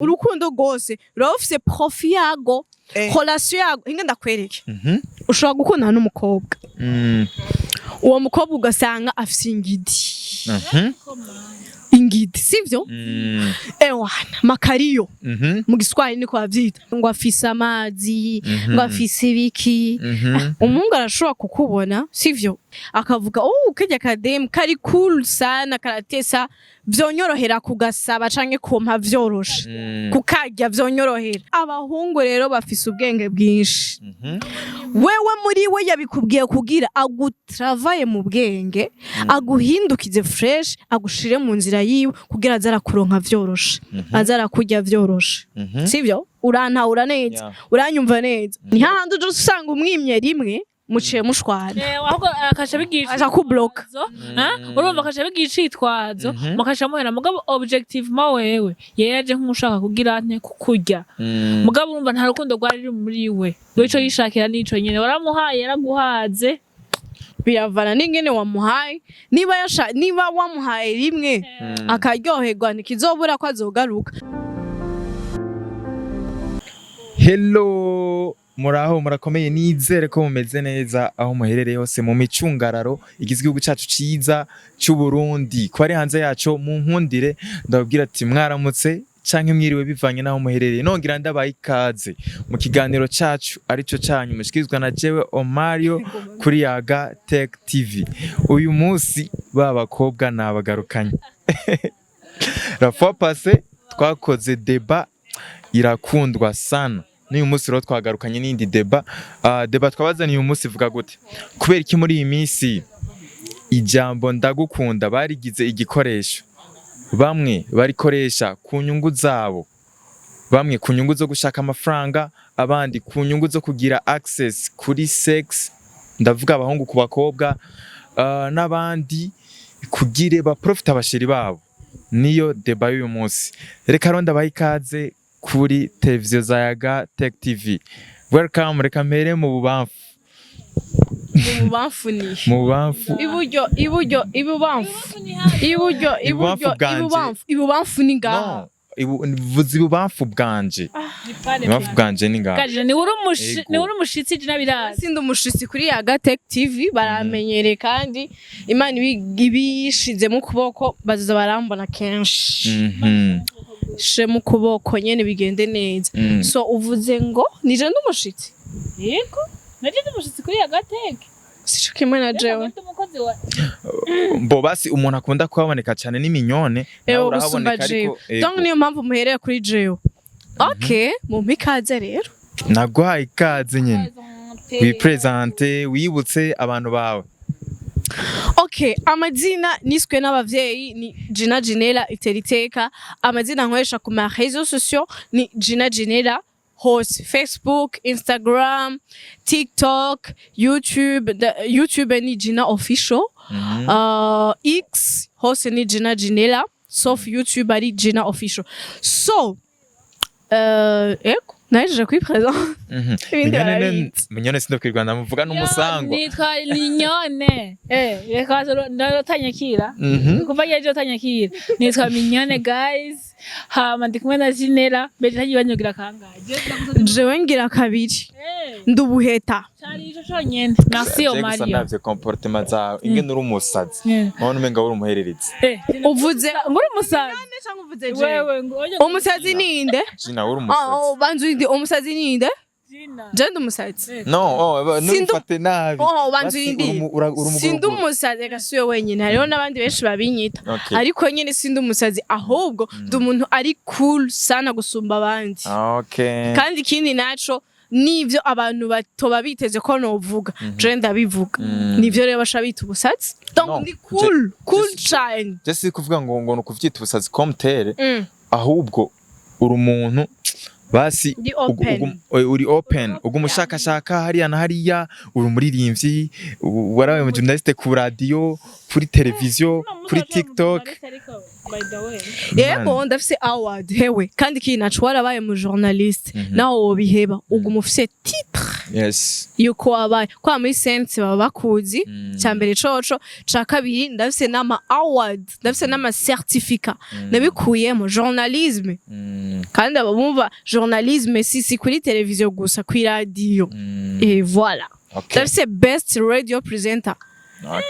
urukundo rwose ruba rufise profi yago relation yago inge ndakwereke ushobora gukundana n'umukobwa uwo mukobwa ugasanga afise ingidi sivyo ewana makariyo mu Giswahili niko bavyita ngo afise amazi ngo afise ibiki umungu arashobora kukubona sivyo akavuga kajya kadem kari cool sana karatesa vyonyorohera kugasaba canke kompa vyoroshe kukarya vyonyorohera abahungu rero bafise ubwenge bwinshi wewe muri we yabikubwiye kugira agutravaye mu bwenge aguhindukize fresh agushire mu nzira yiwe kugira azara kuronka vyoroshe azara kurya vyoroshe sivyo urantahura neza uranyumva neza ni hahandi uje usanga umwimye rimwe muciye mushwana ahubwo akasha bigisha aza kubloka urumva akasha bigisha itwazo mukasha muhera mugabo objective ma wewe yeje nk'ushaka kugira ante kukurya mugabo urumva nta rukundo rwari ruri muri we ico yishakira nico nyene waramuhaye yaraguhaze biravana n'ingene wamuhaye niba wamuhaye rimwe akaryoherwa ntikizobura ko azogaruka. Hello muraho murakomeye nizere ko mumeze neza aho muherereye hose mu micungararo igizwe igihugu cacu ciza cy'u Burundi ko ari hanze yaco mu nkundire ndababwira ati mwaramutse canke mwiriwe bivanye naho muherereye nongira ndabaye ikaze mu kiganiro cacu arico canyu mushikizwa na jewe Omario kuri Yaga Tech TV. Uyu munsi babakobwa nabagarukanye la fois passée twakoze débat irakundwa sana. Ni umunsi rero twagarukanye n'indi débat twabazaniye umunsi vuga gute kubera iki muri iyi minsi ijambo ndagukunda barigize igikoresho bamwe barikoresha ku nyungu zabo bamwe ku nyungu zo gushaka amafaranga abandi ku nyungu zo kugira access kuri sex ndavuga abahungu ku bakobwa n'abandi kugire ba profita abashiri babo niyo débat y'uyu munsi reka ronda bayikaze kuri televiziyo za Yaga Tech TV. Welcome reka mpere mu bubamfu mu bubamfu ibubamfu ni ngaha vuza ibubamfu bwanje ibubamfu bwanje ni ngaha kaje ni uri umushitsi jinabirazi sindi umushitsi kuri Yaga Tech TV baramenyere kandi Imana ibishize mu kuboko bazaza barambona kenshi she mu kuboko nyene bigende neza so uvuze ngo nije ndumushitsi yego naje ndumushitsi kuri Yaga Tech sico kimwe na jewe mbo basi umuntu akunda kuboneka cyane n'iminyone nawe urahaboneka ariko donc niyo mpamvu muhereye kuri jewe okay mu mpikaze rero nagwaye ikaze nyene wipresente wibutse abantu bawe. Okay, amazina niswe n'abavyeyi ni Gina Ginela iteriteka amazina nkoresha ku ma réseaux sociaux ni Gina Ginela hose Facebook, Instagram, TikTok, YouTube ni Gina official X hose ni Gina Ginela sauf YouTube ari Gina official so eko naje kwipresenter minyone sindo kwirwanda muvuga n'umusango nitwa Minyone reka ndotanyakira kuva yeje otanyakira nitwa Minyone guys hama ndi kumwe na Ginela mbere tagibanyogira kangaje jewe ngira kabiri ndubuheta cyari ico cyonyene merci Omario ndavye comportement zawe ingene uri umusazi none umenga uri umuhererezi uvuze nguri umusazi cyangwa uvuze wewe umusazi ninde Gina uri umusazi banzu umusazi ninde Jenda umusazi no nufate nabi banzu indi sindi umusazi gasuye wenyine hariho nabandi benshi babinyita ariko nyene sindi umusazi ahubwo ndumuntu ari cool sana gusumba abandi kandi kindi naco nivyo abantu batoba biteze ko novuga Jenda bivuga nivyo rero bashabita ubusazi donc ndi cool shine just kuvuga ngo nukuvyita ubusazi comme tere ahubwo uri umuntu basi Ndi open. uri open uguma ushakashaka hariya na hariya uri umuririmbyi warabaye mu journaliste ku radio kuri televiziyo kuri TikTok yego ndafise award hewe kandi ki nacu warabaye mu journaliste naho wobiheba uguma ufise titre yes yuko wabaye kwa muri sense baba bakuzi cyambere coco ca kabiri ndafise n'ama award ndafise n'ama certificat nabikuyemo journalisme kandi abumva journalisme si kuri televiziyo gusa kuri radio et voilà ndafise best radio presenter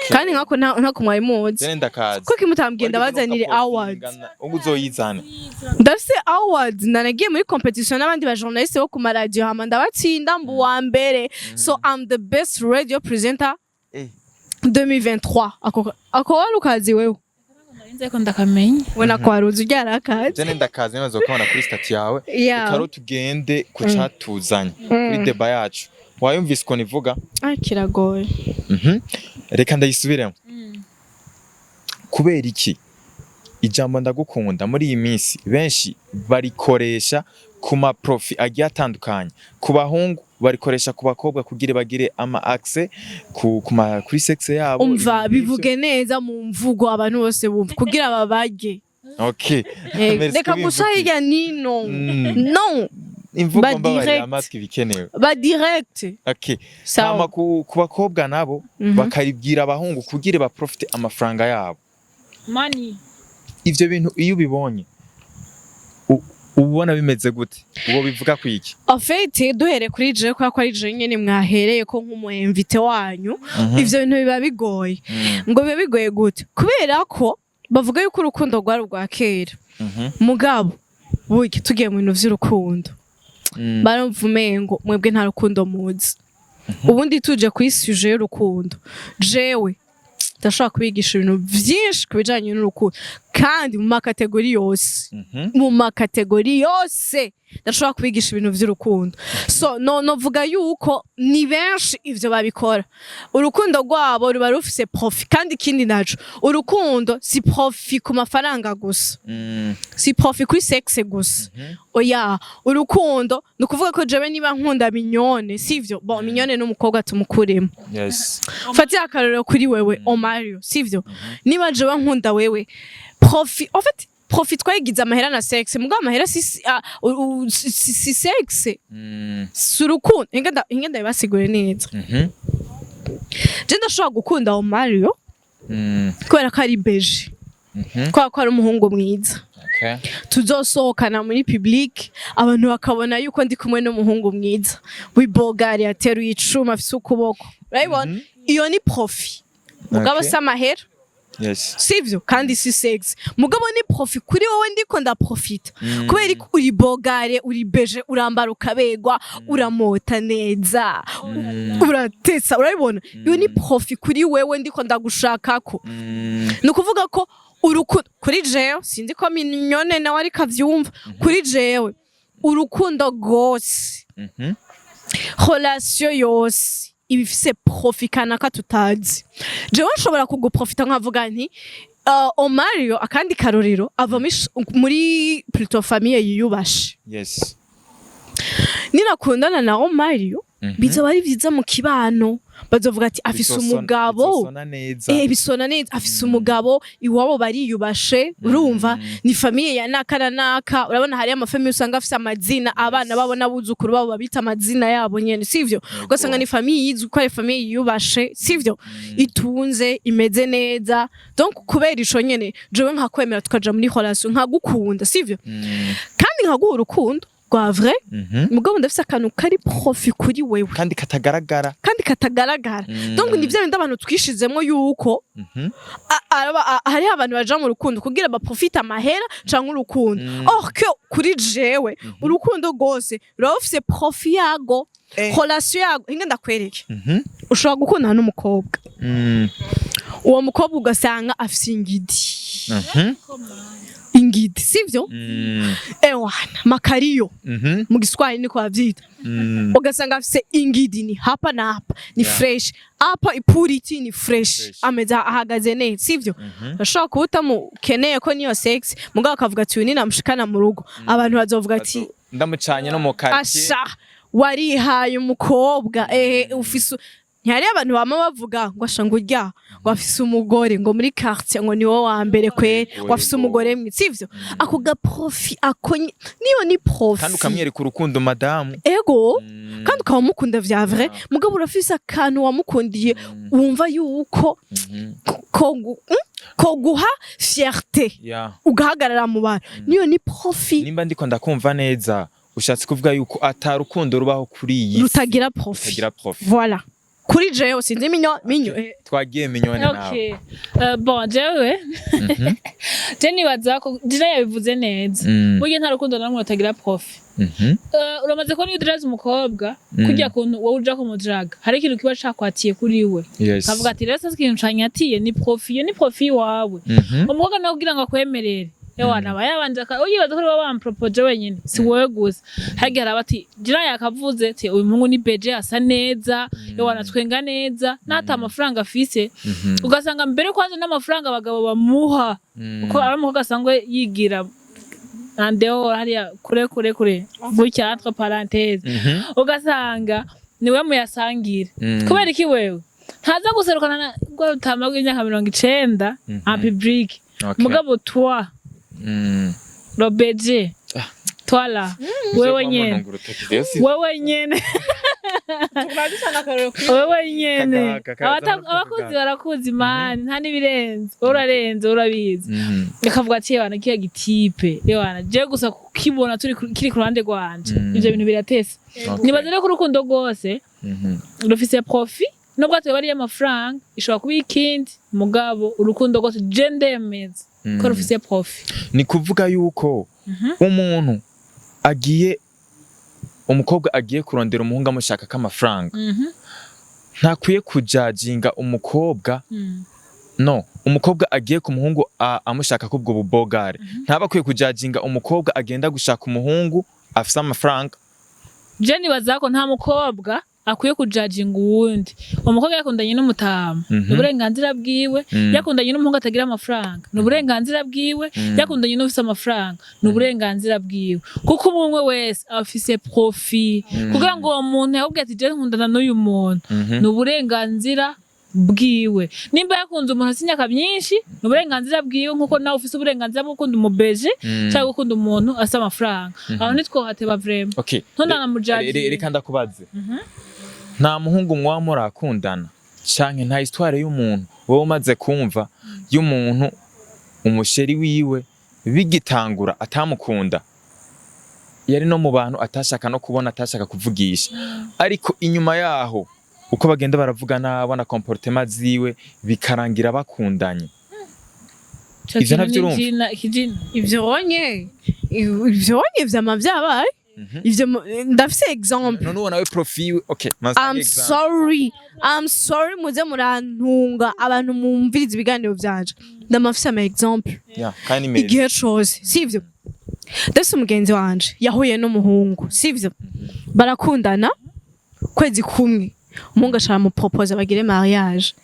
kandi nkako mwari muzi ko kimutambwenda bazanire awards uzoyizana ndafise awards nanagiye muri competition n'abandi ba journaliste bo ku radio hama ndabatsinda mbu wa mbere so I'm the best radio presenter 2023 ako warukazi wewe nzeko ndakamenya wena kwaruzi ryarakaje jene ndakazi nemaze kubona kuri stat yawe karo tugende ku catuzanye kuri deba yacu wayumvise ko nivuga kiragoye reka ndayisubiremo kubera iki ijambo ndagukunda muri iyi minsi benshi barikoresha ku ma profi agiye atandukanye ku bahungu barikoresha ku bakobwa kugira bagire ama access kuri sexe yabo umva bivuge neza mu mvugo abantu bose bumva kugira babage okay reka gushayira nino non imvugo mbabari amaski bikenewe ba direct okay sama ku bakobwa nabo bakaribwira abahungu kugira ba profite amafaranga yabo money ivyo bintu iyo ubibonye ubona bimeze gute ubo bivuga kwiki en fait duhere kuri je kwa ari je nyene mwahereye ko nk'umu invité wanyu ivyo bintu biba bigoye ngo biba bigoye gute kubera ko bavuga yuko urukundo rwari rwa kera mugabo buke tugiye mu bintu vy'urukundo baramvumengo mwebwe nta rukundo muzi ubundi tuje kuri sujet y'urukundo jewe ndashaka kubigisha ibintu byinshi kubijanye n'urukundo kandi mu makategori yose ndashaka kubigisha ibintu by'urukundo so no vuga yuko ni benshi ivyo babikora urukundo rwabo ruba rufise profit kandi ikindi naco urukundo si profit ku mafaranga gusa si profit kuri sexe gusa oya urukundo nukuvuga ko jewe niba nkunda minyone sivyo bon minyone n'umukobwa tumukuremo yes fatiya akarero kuri wewe Omario sivyo niba jewe nkunda wewe profit en fait profit twagize amahera na sexe mugabo amahera si sexe surukundo ingenda basigure neza je ndashobora gukunda Omario kubera ko ari beje ko ari umuhungu mwiza tuzosohokana muri public abantu bakabona yuko ndi kumwe n'umuhungu mwiza wibogari ateruye icuma afise ukuboko urabibona iyo ni profit mugabo samahera yes sivyo kandi si sex mugabo ni profit kuri wowe ndiko nda profit kubera ko uri bogare uri beje urambara ukabegwa uramota neza uratesa urabibona iyo ni profit kuri wewe ndiko ndagushakako nukuvuga ko urukundo kuri jewe sinzi ko minyone nawe ari kavyumva kuri jewe urukundo gose relation yose ibifise profit kanaka tutazi jewe nshobora kuguprofita nkavuga nti Omario akandi karorero ava muri plutôt famille yiyubashe yes ninakundana na Omario bizoba ari vyiza mu kibano bazovuga ati afise umugabo bisona neza afise umugabo iwabo bariyubashe urumva ni famille ya naka naka urabona hari amafamille usanga afise amazina abana babona buzukuru babo babita amazina yabo nyene sivyo ugasanga ni famille yizwe ko ari famille yiyubashe sivyo itunze imeze neza donc kubera ico nyene jewe nkakwemera tukaja muri relation nkagukunda sivyo kandi nkaguha urukundo kwa vrai mugabo ndafise akantu kari profit kuri wewe kandi katagaragara donc ni byo abantu twishizemo yuko hari abantu baja mu rukundo kugira ba profit amahera canke urukundo or que kuri jewe urukundo gose rufise profit yago relation yago inga ndakwereke ushobora gukundana n'umukobwa uwo mukobwa ugasanga afise ingidi sivyo ewana makariyo mu Giswahili niko bavyita ugasanga afise ingidi ni hapa na hapa ni fresh hapa ipurity ni fresh ameza ahagaze neza sivyo ashaka kuta mu keneye ko niyo sex mugabo akavuga ati uyu ni namushikana mu rugo abantu bazovuga ati ndamucanye no mu quartier asha warihaye umukobwa ufise ntihari abantu bama bavuga ngo asha ngo urya ngo afise umugore ngo muri quartier ngo niwo wa mbere kwere ngo afise umugore mwe sivyo ako ga profi ako niyo ni profi kandi ukamwereka urukundo madamu ego kandi ukaba mukunda vya vrai mugabo urafise akantu wamukundiye wumva yuko ko guha fierté ugahagarara mu bantu niyo ni profi nimba ndiko ndakumva neza ushatse kuvuga yuko atarukundo rubaho kuri iyi rutagira profi voilà kuri jewe sinzi minyo twagiye minyone nawe bon jewe je nibaza ko jina yabivuze neza burya nta rukundo namwe rutagira profi uramaze ko niyo dress umukobwa kujya kuntu wowe uja kumudraga hari ikintu kiba cakwatiye kuri we kavuga ati rero ikintu canyatiye ni profi yo ni profi wawe umukobwa nawe kugira ngo akwemerere Ewana bayabanje uyibaza ko bampropose wenyine si wowe gusa hage harabati jira yakavuze te uyu mungu ni beje asa neza ewana twenga neza nata amafaranga afise ugasanga mbere kwanza n'amafaranga abagabo bamuha uko aramuko gasangwe yigira andeo hariya kure bucya entre parenthèses ugasanga niwe muyasangira kubera iki wewe ntaza guserukana ngo utamagwe imyaka 90 en public mugabo toi Robeje twala wewe nyene abakuzi barakuzi man nta nibirenze urabizi akavuga ati yana kiya gitipe yana je gusa kukibona turi kiri ku ruhande rwanje ivyo bintu biratese nibaze rero ku rukundo rwose rufise profit nubwo atwe bari amafaranga ishobora kuba ikindi mugabo urukundo rwose je ndemeza ko rufise profit ni kuvuga yuko umuntu agiye umukobwa agiye kurondera umuhungu amushaka k'amafaranga ntakwiye kujajinga umukobwa no umukobwa agiye ku muhungu amushaka kubwo bubogare ntabakwiye kujajinga umukobwa agenda gushaka umuhungu afise amafaranga je nibaza ko nta mukobwa akwiye kujajinga uwundi umukobwa yakundanye n'umutama n'uburenganzira bwiwe yakundanye n'umuhungu atagira amafaranga n'uburenganzira bwiwe yakundanye n'ufise amafaranga n'uburenganzira bwiwe kuko umwe wese afise profit kugira ngo uwo muntu yahubwe ati je nkundana n'uyu muntu n'uburenganzira bwiwe nimba yakunze umuntu asinyaka myinshi n'uburenganzira bwiwe nkuko nawe ufise uburenganzira bwo gukunda umubeje cyangwa gukunda umuntu asa amafaranga aho nitwohateba vraiment ntona namujaji reka ndakubaze nta muhungu mwa murakundana canke nta histoire y'umuntu wowe umaze kumva y'umuntu umusheri wiwe bigitangura atamukunda yari no mu bantu atashaka no kubona atashaka kuvugisha ariko inyuma yaho uko bagenda baravugana abona comportement ziwe bikarangira bakundanye ivyo navyo urumva ivyo onye vyama vyabaye ivyo ndafise exemple none ubona we profil okay I'm sorry muze murantunga abantu mumviriza ibiganiro vyanje ndamafise ama exemple kandi igihe cose sivyo ndetse umugenzi wanje yahuye n'umuhungu sivyo barakundana kwezi kumwe umuhungu ashaka mu propose bagire mariage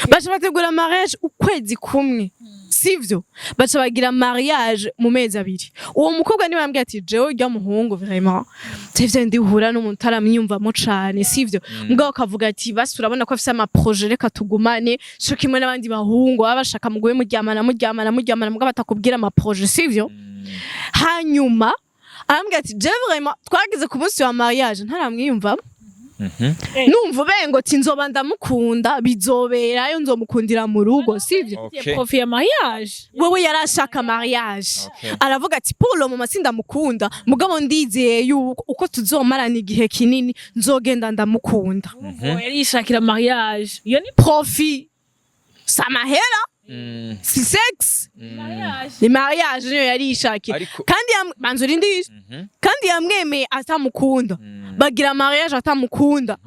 bacha bategura mariage ukwezi kumwe sivyo bacha bagira mariage mu mezi abiri uwo mukobwa niwe yambwiye ati jewe urya muhungu vraiment sivyo ndihura n'umuntu taramyumvamo cane sivyo mugabo akavuga ati basi urabona ko afise ama projet reka tugumane cyo kimwe n'abandi bahungu baba bashaka muguye muryamana mugabo batakubwira ama projet sivyo hanyuma arambwiye ati je vraiment twagize ku munsi wa mariage ntaramwiyumvamo numva bengo tinzoba ndamukunda bizoberayo nzomukundira mu rugo sivyo profit ya mariage wewe yarashaka mariage aravuga ati Paulo mama sindamukunda mugabo ndizeye yuko uko tuzomarana igihe kinini nzogenda ndamukunda yarishakira mariage iyo ni profit samahera si sex ni mariage niyo yarishakira kandi banzurindije kandi yamwemeye atamukunda bagira mariage atamukunda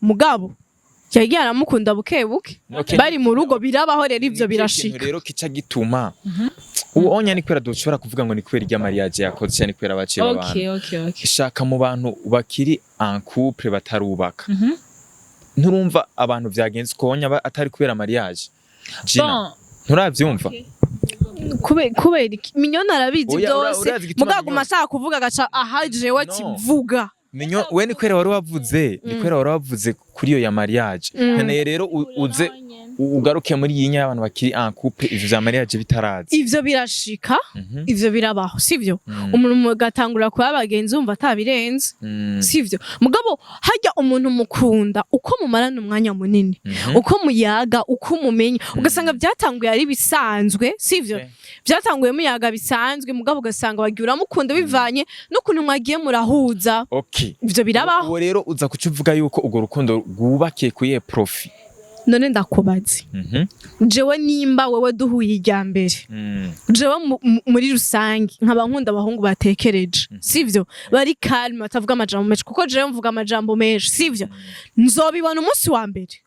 mugabo yagiye aramukunda bukebuke bari mu rugo birabaho rero ivyo birashika rero kica gituma uwonya ni kwera dushobora kuvuga ngo ni kwera irya mariage yakoze cyane kwera baciye abantu shaka mu bantu bakiri en couple batarubaka nturumva abantu vyagenze konya atari kwera mariage Gina nturavyumva kubera iki minyoni arabizi Oya, byose urazi igituma mugaguma ashaka kuvuga agaca aha jewe ati vuga we ni kwera wari wavuze kuri iyo ya mariage nkeneye rero uze ugaruke muri iyi nya y'abantu bakiri en couple ivyo vya mariage bitaraza ivyo birashika ivyo birabaho sivyo umuntu mugatangura kuba abagenzi umva atabirenze sivyo mugabo hajya umuntu mukunda uko mumarana umwanya munini uko muyaga uko mumenya ugasanga byatanguye ari bisanzwe sivyo byatanguye muyaga bisanzwe mugabo ugasanga wagiye uramukunda bivanye n'ukuntu mwagiye murahuza ivyo birabaho uwo rero uza kucuvuga yuko ugo rukundo rwubakiye kuye profit none ndakubaze jewe nimba wewe duhuye ijya mbere jewe muri rusange nkaba nkunda abahungu batekereje sivyo bari calme batavuga amajambo menshi kuko jewe mvuga amajambo menshi sivyo nzobibona umunsi wa mbere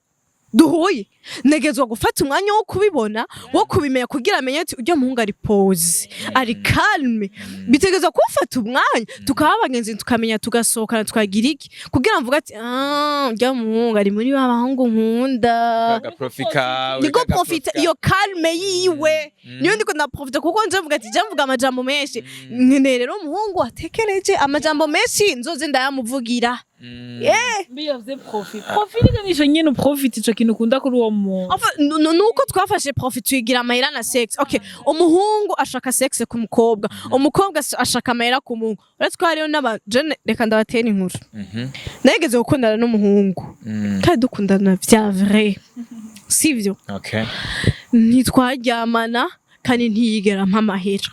duhuye negezwa gufata umwanya wo kubibona wo kubimenya kugira amenye ati ujya muhungu ari pose ari calme bitegezwa kufata umwanya tukaba abagenzi tukamenya tugasohokana tukagira iki kugira mvuga ati ujya muhungu ari muri babahungu nkunda niko profita iyo calme yiwe niyo ndiko na profita kuko nje mvuga ati je mvuga amajambo menshi nkene rero umuhungu atekereje amajambo menshi nzoze ndayamuvugira biyavuze profit nisho nyene profit ico kintu ukunda kuri uwo muntu nuko twafashe profit tuyigira amahera na sex okay umuhungu ashaka sex ku mukobwa umukobwa ashaka amahera ku muhungu uretse ko hariyo n'abajene reka ndabatera inkuru nageze gukundana n'umuhungu kandi dukundana vya vrai sivyo ntitwaryamana kandi ntiyigera mpa amahera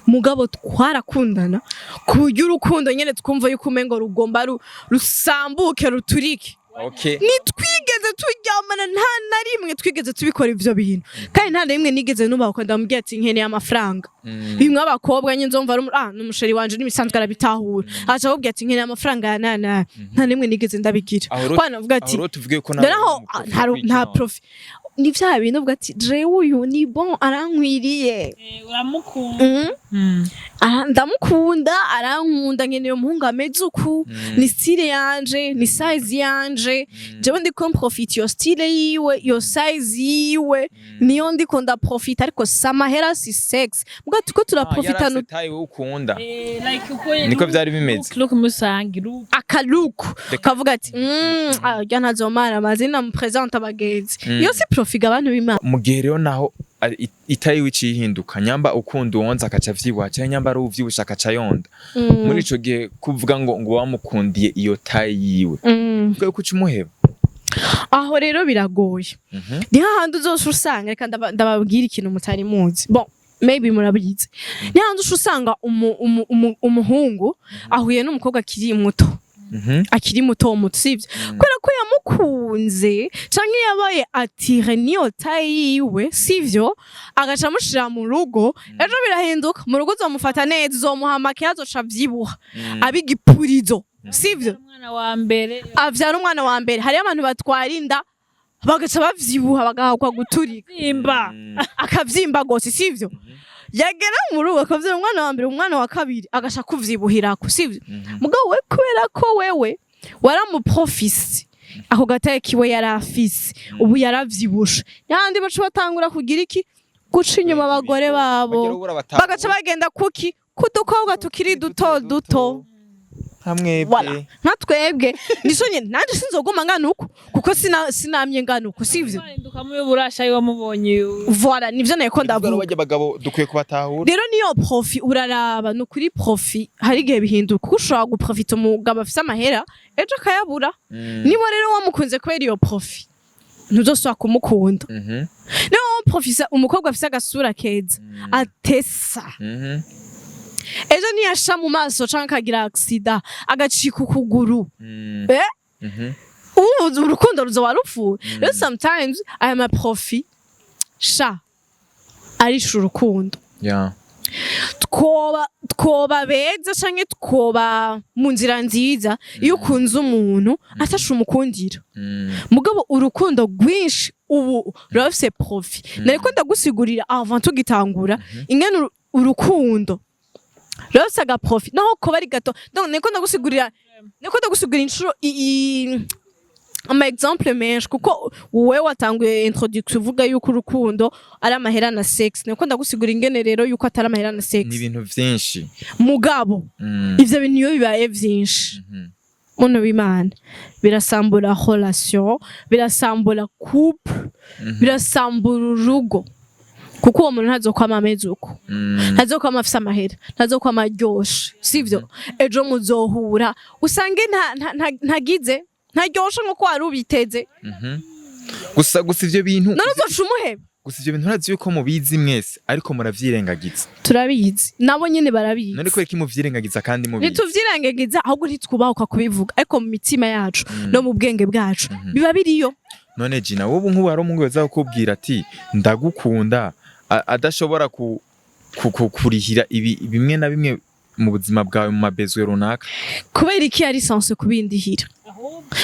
mugabo twarakundana kuburyo urukundo nyene twumva yuko umengo rugomba rusambuke ruturike nitwigeze turyamana nta na rimwe twigeze tubikora ivyo bintu kandi nta na rimwe nigeze nubaho ko ndamubwira ati nkeneye amafaranga bimwe abakobwa nyinzomva n'umusheri wanje n'imisanzwe arabitahura acha akubwira ati nkeneye amafaranga ya nta na rimwe nigeze ndabigira kwa navuga ati nta profit ni vya bintu uvuga ati je uyu ni bon arankwiriye uramukunda ndamukunda arankunda nkeneye umuhungu ameze uku ni style yanje ni size yanje jewe ndiko profit yo style yiwe yo size yiwe niyo ndiko nda profit ariko samahera si sex muga tuko turaprofita no tayi ukunda niko byari bimeze look musangiru akaluku kavuga ati ajya ntazomara amazina mu present abagenzi yo si profit abantu bima mu gihe rero naho itayi wicihinduka nyamba ukunda uwonza akaca vyibwa cyangwa nyamba ari uvyibusha akaca yonda muri ico gihe kuvuga ngo wamukundiye iyo tayi yiwe bwo kucumuheba aho rero biragoye ni hahandi uzose usanga reka ndababwira ikintu mutari muzi bon maybe murabizi ni hahandi usanga umuhungu ahuye n'umukobwa akiri muto akiri muto sivyo kubera ko yamukunze canke yabaye atire niyo tayi yiwe sivyo agaca mushira mu rugo ejo birahinduka mu rugo uzomufata neza uzomuha amakeya azoca vyibuha abigipurizo sivyo avyara umwana wa mbere hariyo abantu batwara inda bagaca bavyibuha bagahakwa guturika akavyimba gose sivyo yagera mu rugo akavyara umwana wa mbere umwana wa kabiri agasha kuvyibuhirako sivyo mugabo we kubera ko wewe waramuprofisi ako gataye kiwe yarafise ubu yaravyibusha n'andi bacu batangura kugira iki guca inyuma abagore babo bagaca bagenda kuki kudukobwa tukiri duto hamwebwe nka twebwe nisonye nanje sinzogoma nganuko kuko sinamye nganuko sivyo ndukamuye burasha yo mubonye voilà nivyo nako ndavuga bajya bagabo dukwiye kubatahura rero niyo profit uraraba no kuri profit hari gihe bihinduka ushobora guprofita umugabo afise amahera ejo akayabura niba rero wamukunze kubera iyo profit ntuzoswa kumukunda niyo wamuprofisa umukobwa afise agasura keza atesa ejo niyasha mu maso canke akagira accident agacika ukuguru urukundo ruzoba rupfuye rero sometimes I am a profit sha arisha urukundo twoba beza canke twoba mu nzira nziza iyo ukunze umuntu atasha umukundira mugabo urukundo rwinshi ubu rufise profit nariko ndagusigurira avant tugitangura ingene urukundo rose aga profit naho ko bari gato donc niko ndagusigurira inshuro ama exemple menshi kuko wowe watanguye introduction uvuga yuko urukundo ari amahera na sex niko ndagusigura ingene rero yuko atari amahera na sex ni ibintu vyinshi mugabo ivyo bintu iyo bibaye vyinshi muntu w'Imana birasambura relation birasambura couple birasambura urugo kuko uwo muntu ntazokwama ameze uko ntazokwama afise amahera ntazokwama aryoshe sivyo ejo muzohura usange ntagize ntaryoshe nko wari ubiteze gusa ivyo bintu none uzoca umuheba gusa ivyo bintu urazi yuko mubizi mwese ariko muravyirengagiza turabizi nabo nyene barabizi none ko muvyirengagiza kandi mubizi ntituvyirengagiza ahubwo ntitwubahuka kubivuga ariko mu mitima yacu no mu bwenge bwacu biba biriyo none Gina wowe nk'ubu hari umuntu weza kukubwira ati ndagukunda adashobora kurihira bimwe na bimwe mu buzima bwawe mu mabezwe runaka kubera iki ari sense kubindihira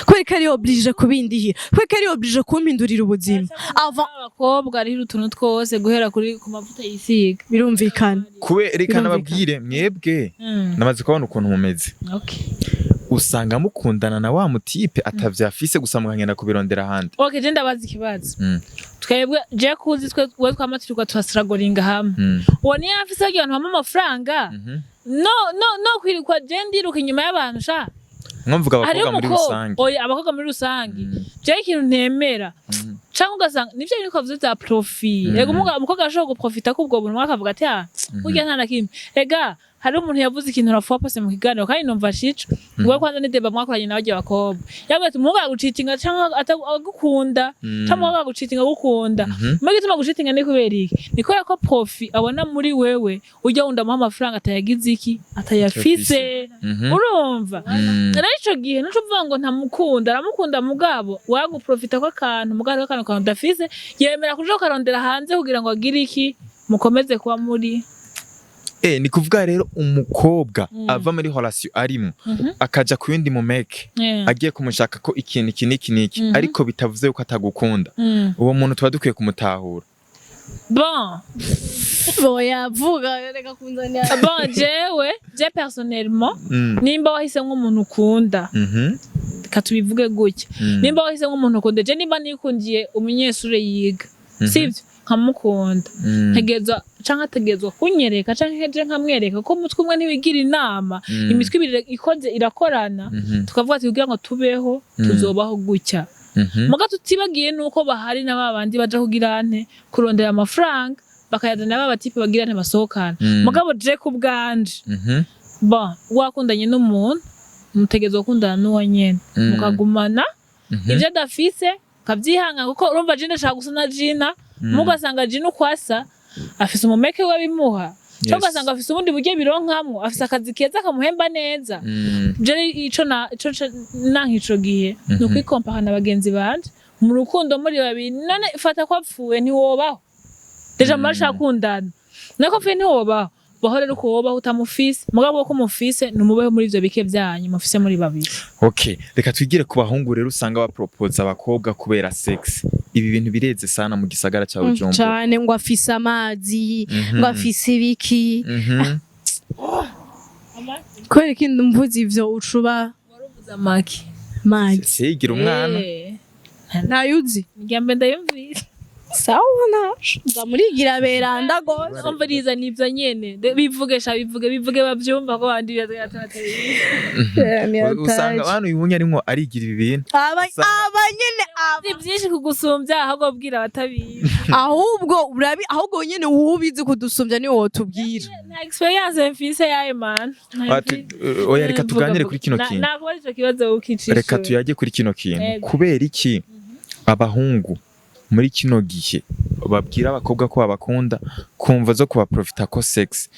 kubera ko ari oblige kubindihira kubera ko ari oblige kumpindurira ubuzima avant abakobwa ari utuntu twose guhera kuri ku mavuta yisiga birumvikana kuberekana babwire mwebwe namaze kubona ukuntu mumeze usanga mukundana na wa mutipe atavyafise gusa mukagenda kubirondera ahandi okay je ndabaza ikibazo twebwe je kuzi twe twamatirwa turasiragoringa hamwe uwo ni afise abantu bampa amafaranga no kwirikwa je ndiruka inyuma y'abantu sha mwumvuga abakobwa muri rusange oya abakobwa muri rusange je ikintu ntemera cyangwa ugasanga nivyo bintu kavuze za profit ego umukobwa ashobora guprofita kubwo buntu akavuga ati burya nta na kimwe ega hari umuntu yavuze ikintu rafuwa pose mu kiganiro kandi numva shica ngo kwanza ni deba mwakoranye nawe abakobwa yabwe umuhungu agucitinga cyangwa atagukunda cyangwa agucitinga gukunda mbega ituma gucitinga ni kubera iki niko yako profit abona muri wewe ujya wunda mu amafaranga atayagize iki atayafise urumva rero gihe nuco uvuga ngo ntamukunda aramukunda mugabo waguprofita ko akantu mugabo akantu kantu dafise yemera kuja karondera hanze kugira ngo agire iki mukomeze kuba muri ni kuvuga rero umukobwa ava muri relation arimo akaja ku yindi mumeke agiye kumushaka ko ikintu iki ariko bitavuze yuko atagukunda uwo muntu tuba dukwiye kumutahura yavuga reka kunzania je personnellement nimba wahise nk'umuntu ukunda katubivuge gutya nimba wahise nk'umuntu ukunda je nimba nikundiye umunyeshure yiga sivyo nkamukunda tegezwa kunyereka canke je nkamwereka ko mutwe umwe ntibigira inama imitwe ibiri ikoze irakorana tukavuga ati kugira ngo tubeho tuzobaho gutya muga tutibagiye nuko bahari na babandi baje kugira ante kurondera amafaranga bakayazana babatipe bagira ante basohokana mugabo je kubganje wakundanye n'umuntu mutegezwa kundana n'uwo nyene mukagumana ivyo adafise kavyihanga kuko urumva je ndashaka gusana Gina mugasanga Gina ukwasa afise umumeke we bimuha cyangwa asanga afise ubundi buryo bironkamwo afise akazi keza kamuhemba neza je ico nankico gihe no kwikompara na bagenzi banje mu rukundo muri babiri none fata ko apfuye ntiwobaho deja marasha kundana nako fe ntiwobaho bahore ruko wobaho utamufise mugabo ko mufise numubeho muri ivyo bike byanyu mufise muri babiri okay reka twigire ku bahungu rero usanga ba propose abakobwa kubera sex ibi bintu bireze sana mu gisagara cya Bujumbura cyane ngo afise amazi ngo afise ibiki kwere kindi mvuze ivyo ucuba waruvuza maki sigira umwana ntayuzi ngambe ndayumvise sawa naje ndamurigira beranda gose umviriza nivyo nyene bivuge bavyumva ko bandi yatatari usanga abantu yubunya arimo arigira ibi bintu abanyene byinshi kugusumbya ahubwo bwira batabizi ahubwo nyene ubizi kudusumbya ni wowe tubwira na experience mfise yaye man oya reka tuganire kuri kino kintu nakubari ico kibazo ukicisha reka tuyage kuri kino kintu kubera iki abahungu muri kino gihe babwira abakobwa ko babakunda kumva zo kubaprofita ko sex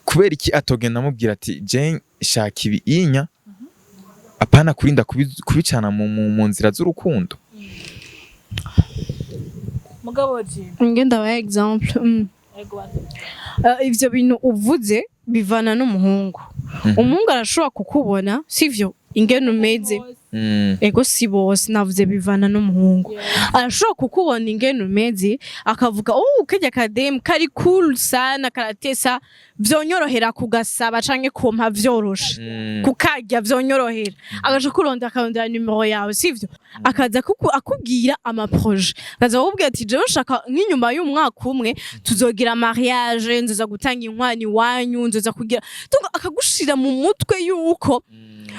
kubera iki atogenda amubwira ati je shaka ibi inya apana kurinda kubicana mu nzira z'urukundo mugabo je ngenda wa example ivyo bintu uvuze bivana n'umuhungu umuhungu arashobora kukubona sivyo ingene umeze ego si bose navuze bivana n'umuhungu arashobora kukubona ingene umeze akavuga kajya kadem kari cool sana karatesa vyonyorohera kugasaba canke kompa vyoroshe kukarya vyonyorohera agaje akarondera numero yawe sivyo akaza akubwira ama projet akaza akubwira ati jewe nshaka nk'inyuma y'umwaka umwe tuzogira mariage nzoza gutanga inkwani wanyu nzoza kugira akagushira mu mutwe yuko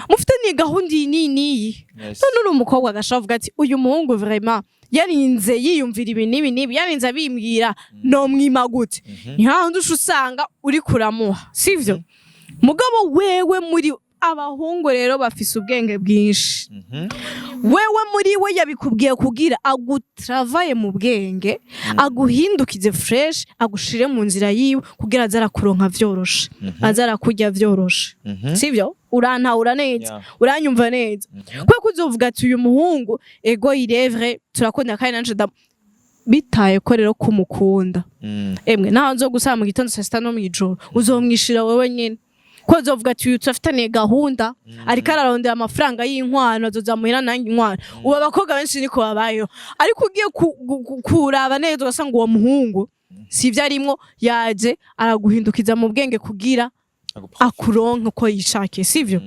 mufite ni gahunda nini none uri umukobwa agashavuga ati uyu muhungu vraiment yarinze yiyumvira ibi nibi yarinze abimbwira no mwima gute ntihandi usanga uri kuramuha sivyo mugabo wewe muri abahungu rero bafise ubwenge bwinshi wewe muri we yabikubwiye kugira agutravaye mu bwenge aguhindukize fresh agushire mu nzira yiwe kugira azarakuronka vyoroshe azarakurya vyoroshe sivyo urantahura neza uranyumva neza kuko uzovuga ati uyu muhungu ego irevre turakunda kandi nanje bitaye ko rero kumukunda emwe naho nzo gusaba mu gitondo saa 6 no mwijoro uzomwishira wewe nyene ko uzovuga ati turafitaniye gahunda ariko ararondera amafaranga y'inkwano azozamuhira nange inkwano ubu abakobwa benshi niko babayeho ariko ugiye kuraba neza ugasanga uwo muhungu sivyo arimwo yaje araguhindukiza mu bwenge kugira akuronka uko yishakiye sivyo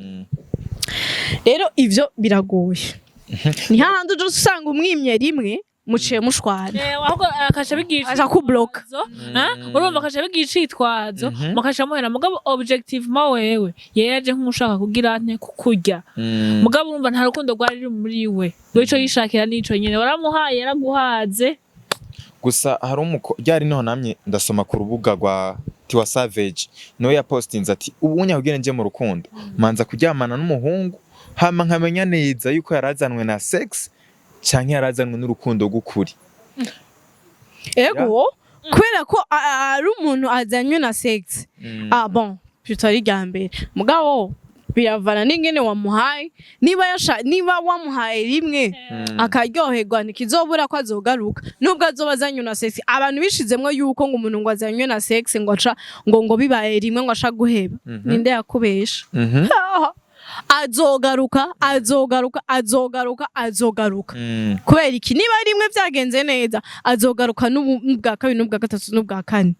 rero ivyo biragoye ni hahandi uje usanga umwimye rimwe muciye mushwana ahubwo akasha bigisha aza kubloka urumva akasha bigisha itwazo mukasha muhera mugabo objective ma wewe yaje nk'ushaka kugira ante kukurya mugabo urumva nta rukundo rwari ruri muri we weco yishakira nico nyene waramuhaye yaraguhaze gusa hari ryari no namye ndasoma ku rubuga rwa Tiwa Savage no ya postinze ati ubunya kugira nje mu rukundo manza kuryamana n'umuhungu hama nkamenya neza yuko yarazanwe na sex canke yarazanwe n'urukundo gukuri ego kwera ko ari umuntu azanywe na sex bon tutari gambere mugabo biravana n'ingene wamuhaye niba wamuhaye rimwe akaryoherwa nikizobura ko azogaruka nubwo azobazanywe na sex abantu bishizemwe yuko ngo umuntu ngo azanywe na sex ngo aca ngo bibaye rimwe ngo asha guheba ninde yakubesha azogaruka kubera iki niba rimwe byagenze neza azogaruka n'ubwa kabiri n'ubwa gatatu n'ubwa kane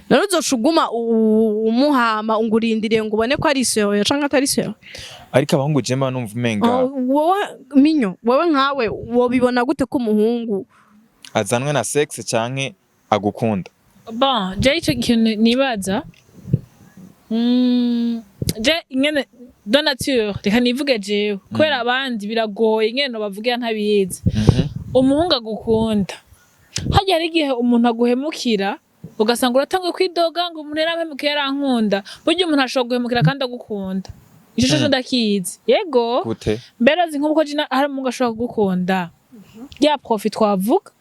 none uzoshuguma umuhama ungurindiriye ngo ubone ko ari seyo canke atari seyo ariko abahungu jema numva umenga wowe minyo wowe nkawe wobibona gute ko umuhungu azanwe na sex canke agukunda bon je ico kintu nibaza je ingene de nature reka nivuge jewe kwera abandi biragoye ingene bavugira ntabizi umuhungu agukunda hajya ari gihe umuntu aguhemukira ugasanga uratangiye kwidoga ngo umuntu yarampemukiye yarankunda buryo umuntu ashobora guhemukira kandi agukunda ico cyo ndakizi yego mbere azi nk'uko hari umuntu ashobora kugukunda ya profit twavuga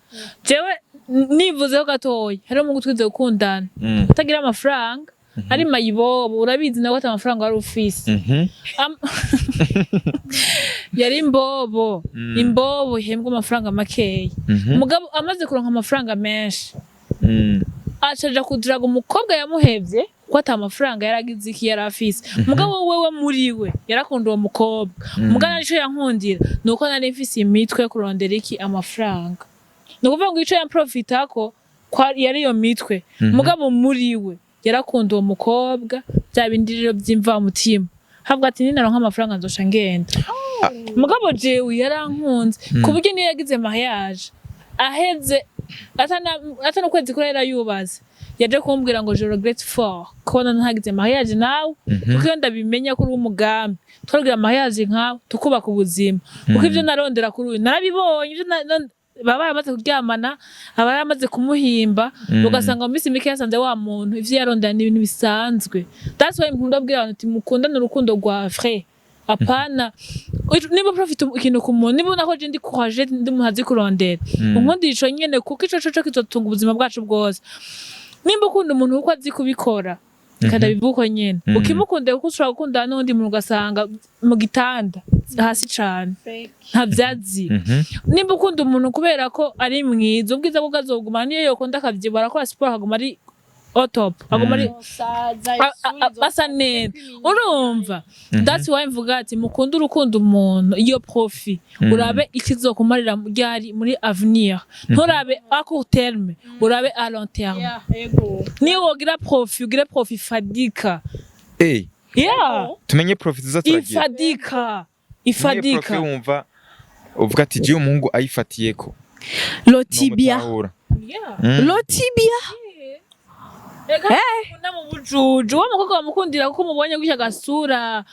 jewe nivuzeho gatoya hari umuntu twize gukundana utagira amafaranga ari mayibobo urabizi nawe ata amafaranga wari ufise yari imbobo ihembwa amafaranga makeya umugabo amaze kuronka amafaranga menshi acaja kudiraga umukobwa yamuhevye ko ata amafaranga yaragize iki yari afise umugabo wewe muri we yarakunda uwo mukobwa umugabo arico yankundira nuko nari mfise imitwe yo kurondera iki amafaranga nukuvuga ngo ico yamprofitako yari iyo mitwe umugabo muri we yarakunda uwo mukobwa bya bindiriro by'imva mutima havuga ati ninaronka amafaranga nzosha ngenda mugabo jewe yarankunze kuburyo niyo yagize mariage aheze atana kwezi kurera yubaze yaje kumbwira ngo je regrette fort kubona ntagize mariage nawe kuko iyo ndabimenya kuri umugambi twagira mariage nkawe tukubaka ubuzima kuko ivyo narondera kuri uyu narabibonye ivyo baba yamaze kuryamana aba yamaze kumuhimba ugasanga mu misi mike yasanze wa muntu ivyo yarondera n'ibintu bisanzwe that's why nkunda bwira abantu ati mukundana urukundo rwa frère apana niba profit ikintu ku muntu niba nako je ndi courage ndi muhazi kurondera unkundira ico nyene kuko ico cyo kizotunga ubuzima bwacu bwose nimba ukunda umuntu uko azi kubikora kada bivuko nyene ukimukunde kuko ushobora gukundana n'undi muntu ugasanga mu gitanda hasi cane nta vyazi nimba ukunda umuntu kubera ko ari mwiza ubwiza bwo gazoguma niyo yokunda akavyibara ko siporo akaguma ari top aguma ari basa neza urumva that's why mvuga ati mukunda urukundo umuntu iyo profit urabe ikizokumarira muri avenir nturabe à court terme urabe à long terme ni wogira profit ugire profit fadika tumenye profit zaturagira ifadika wumva uvuga ati giye umuhungu ayifatiyeko lotibia Unda mu bujuju w'umukobwa bamukundira kuko mubonye gutya gasura